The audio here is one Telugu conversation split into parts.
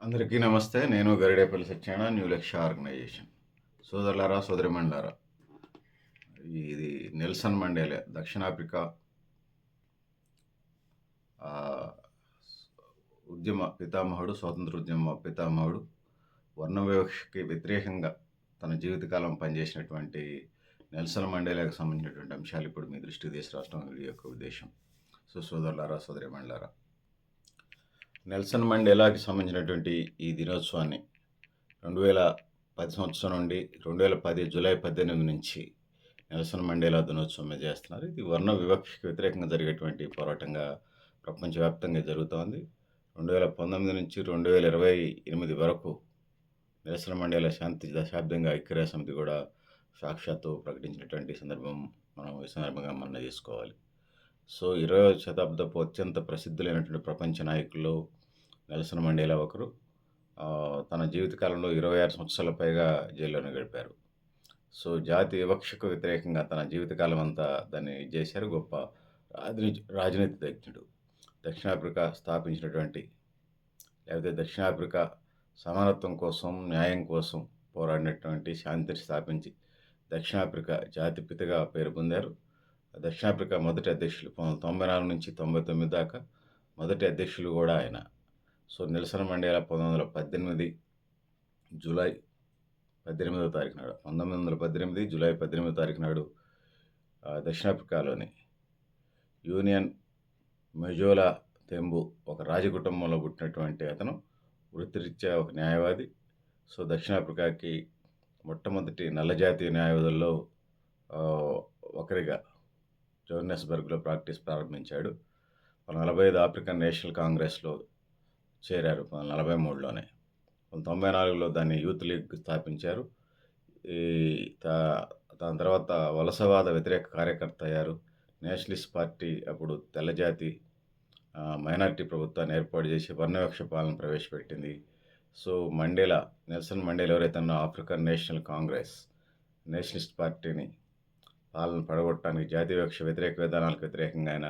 అందరికీ నమస్తే. నేను గరిడేపల్లి సత్యనారాయణ, న్యూ లక్ష్య ఆర్గనైజేషన్. సోదరులారా, సోదరిమణులారా, ఇది నెల్సన్ మండేలా దక్షిణాఫ్రికా ఉద్యమ పితామహుడు, స్వాతంత్ర ఉద్యమ పితామహుడు, వర్ణ వివక్షకి వ్యతిరేకంగా తన జీవితకాలం పనిచేసినటువంటి నెల్సన్ మండేలాకు సంబంధించినటువంటి అంశాలు ఇప్పుడు మీ దృష్టికి తీసుకురావడం వీడియో యొక్క ఉద్దేశం. సోదరులారా, సోదరిమణులారా, నెల్సన్ మండేలాకి సంబంధించినటువంటి ఈ దినోత్సవాన్ని 2010 సంవత్సరం నుండి 2010 జూలై 18 నుంచి నెల్సన్ మండేలా దినోత్సవం మీద చేస్తున్నారు. ఇది వర్ణ వివక్షకు వ్యతిరేకంగా జరిగేటువంటి పోరాటంగా ప్రపంచవ్యాప్తంగా జరుగుతోంది. 2019 నుంచి 2028 వరకు నెల్సన్ మండేలా శాంతి దశాబ్దంగా ఐక్యరాజ్య సమితి కూడా సాక్షాత్తు ప్రకటించినటువంటి సందర్భం మనం ఈ సందర్భంగా మనం చేసుకోవాలి. సో 20వ శతాబ్దపు అత్యంత ప్రసిద్ధులైనటువంటి ప్రపంచ నాయకుల్లో నెల్సన్ మండేలా ఒకరు. తన జీవితకాలంలో 26 సంవత్సరాల పైగా జైల్లోనే గడిపారు. సో జాతి వివక్షకు వ్యతిరేకంగా తన జీవితకాలం అంతా దాన్ని చేశారు. గొప్ప రాజనీతిజ్ఞుడు. దక్షిణాఫ్రికా స్థాపించినటువంటి లేకపోతే దక్షిణాఫ్రికా సమానత్వం కోసం, న్యాయం కోసం పోరాడినటువంటి, శాంతిని స్థాపించి దక్షిణాఫ్రికా జాతిపితగా పేరు పొందారు. దక్షిణాఫ్రికా మొదటి అధ్యక్షులు 1994 నుంచి 99 దాకా మొదటి అధ్యక్షులు కూడా ఆయన. సో నెల్సన్ మండేలా 1918 జూలై 18వ తారీఖు నాడు 1918 జూలై 18వ తారీఖు నాడు దక్షిణాఫ్రికాలోని యూనియన్ మెజోలా తెంబు ఒక రాజకుటుంబంలో పుట్టినటువంటి అతను. వృత్తిరీత్యా ఒక న్యాయవాది. సో దక్షిణాఫ్రికాకి మొట్టమొదటి నల్లజాతీయ న్యాయవాదుల్లో ఒకరిగా జోహన్నెస్బర్గ్లో ప్రాక్టీస్ ప్రారంభించాడు. 1945 ఆఫ్రికన్ నేషనల్ కాంగ్రెస్లో చేరారు. 1943లోనే 1994లో దాన్ని యూత్ లీగ్ స్థాపించారు. దాని తర్వాత వలసవాద వ్యతిరేక కార్యకర్త అయ్యారు. నేషనలిస్ట్ పార్టీ అప్పుడు తెల్లజాతి మైనారిటీ ప్రభుత్వాన్ని ఏర్పాటు చేసి వర్ణవివక్ష పాలన ప్రవేశపెట్టింది. సో నెల్సన్ మండేలా ఎవరైతే ఆఫ్రికన్ నేషనల్ కాంగ్రెస్ నేషనలిస్ట్ పార్టీని పాలన పడగొట్టడానికి, జాతీయ వివక్ష వ్యతిరేక విధానాలకు వ్యతిరేకంగా ఆయన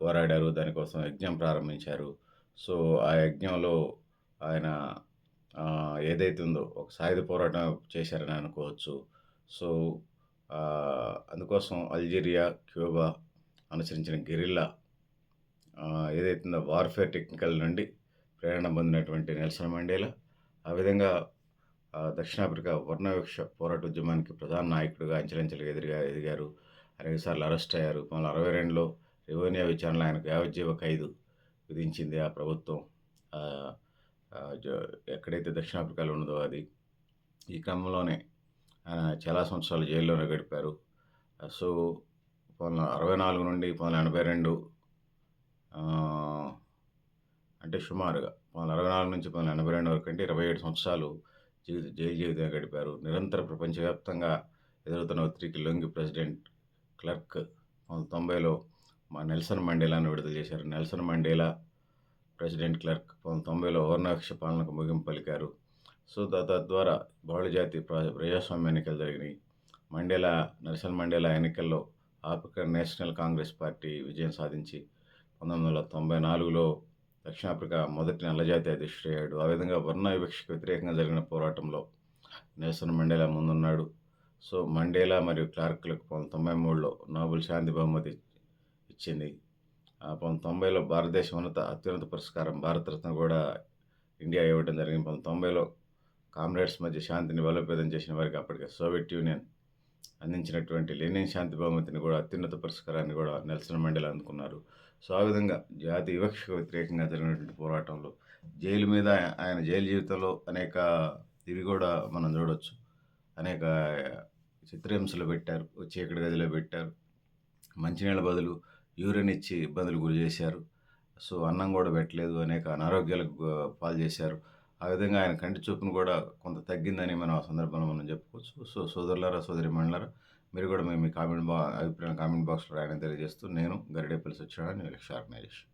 పోరాడారు. దానికోసం యజ్ఞం ప్రారంభించారు. సో ఆ యజ్ఞంలో ఆయన ఏదైతే ఉందో ఒక సాయుధ పోరాటం చేశారని అనుకోవచ్చు. సో అందుకోసం అల్జీరియా, క్యూబా అనుసరించిన గెరిల్లా ఏదైతే ఉందో వార్ఫేర్ టెక్నికల్ నుండి ప్రేరణ పొందినటువంటి నెల్సన్ మండేలా ఆ విధంగా దక్షిణాఫ్రికా వర్ణ వివక్ష పోరాట ఉద్యమానికి ప్రధాన నాయకుడిగా అంచెలంచెలుగా ఎదిగారు. అనేకసార్లు అరెస్ట్ అయ్యారు. 1962లో రివోనియా విచారణలో ఆయనకు యావజ్జీవ ఖైదు విధించింది ఆ ప్రభుత్వం. ఎక్కడైతే దక్షిణాఫ్రికాలో ఉన్నదో అది. ఈ క్రమంలోనే ఆయన చాలా సంవత్సరాలు జైల్లోనే గడిపారు. సో 1964 నుండి 1982 అంటే సుమారుగా 1964 నుంచి 1982 వరకు అంటే 27 సంవత్సరాలు జైలు జీవితంగా గడిపారు. నిరంతర ప్రపంచవ్యాప్తంగా ఎదురుతున్న ఒత్తిడికి లొంగి ప్రెసిడెంట్ క్లర్క్ 1990లో నెల్సన్ మండేలాను విడుదల చేశారు. నెల్సన్ మండేలా, ప్రెసిడెంట్ క్లర్క్ 1990లో వర్ణవివక్ష పాలనకు ముగింపు పలికారు. సో తద్వారా బహుళజాతి ప్రజాస్వామ్య ఎన్నికలు జరిగినాయి. నెల్సన్ మండేలా ఎన్నికల్లో ఆఫ్రికన్ నేషనల్ కాంగ్రెస్ పార్టీ విజయం సాధించి 1994లో దక్షిణాఫ్రికా మొదటి నల్లజాతి అధ్యక్షుడయ్యాడు. ఆ విధంగా వర్ణ వివక్షకు వ్యతిరేకంగా జరిగిన పోరాటంలో నెల్సన్ మండేలా ముందున్నాడు. సో మండేలా మరియు క్లార్క్లకు 1993లో నోబెల్ శాంతి బహుమతి ఇచ్చింది. 1990లో భారతదేశం అత్యున్నత పురస్కారం భారతరత్న కూడా ఇండియా ఇవ్వడం జరిగింది. 1990లో కామ్రేడ్స్ మధ్య శాంతిని బలోపేతం చేసిన వారికి అప్పటికే సోవియట్ యూనియన్ అందించినటువంటి లెనిన్ శాంతి బహుమతిని కూడా, అత్యున్నత పురస్కారాన్ని కూడా నెల్సన్ మండేలా అందుకున్నారు. సో ఆ విధంగా జాతి వివక్షకు వ్యతిరేకంగా జరిగినటువంటి పోరాటంలో జైలు మీద ఆయన జైలు జీవితంలో అనేక ఇవి కూడా మనం చూడవచ్చు. అనేక చిత్రహింసలు పెట్టారు. చీకటి గదిలో పెట్టారు. మంచినీళ్ళ బదులు యూరిన్ ఇచ్చి ఇబ్బందులు గురి చేశారు. సో అన్నం కూడా పెట్టలేదు. అనేక అనారోగ్యాలకు పాలు చేశారు. ఆ విధంగా ఆయన కంటి చూపును కూడా కొంత తగ్గిందని మనం ఆ సందర్భంలో మనం చెప్పుకోవచ్చు. సో సోదరులారా, సోదరిమణులారా, మీరు కూడా మీ అభిప్రాయం కామెంట్ బాక్స్లో రాయడం తెలియజేస్తూ, నేను గరిడేపల్లి సత్యనారాయణ, న్యూ లక్ష్య ఆర్గనైజేషన్.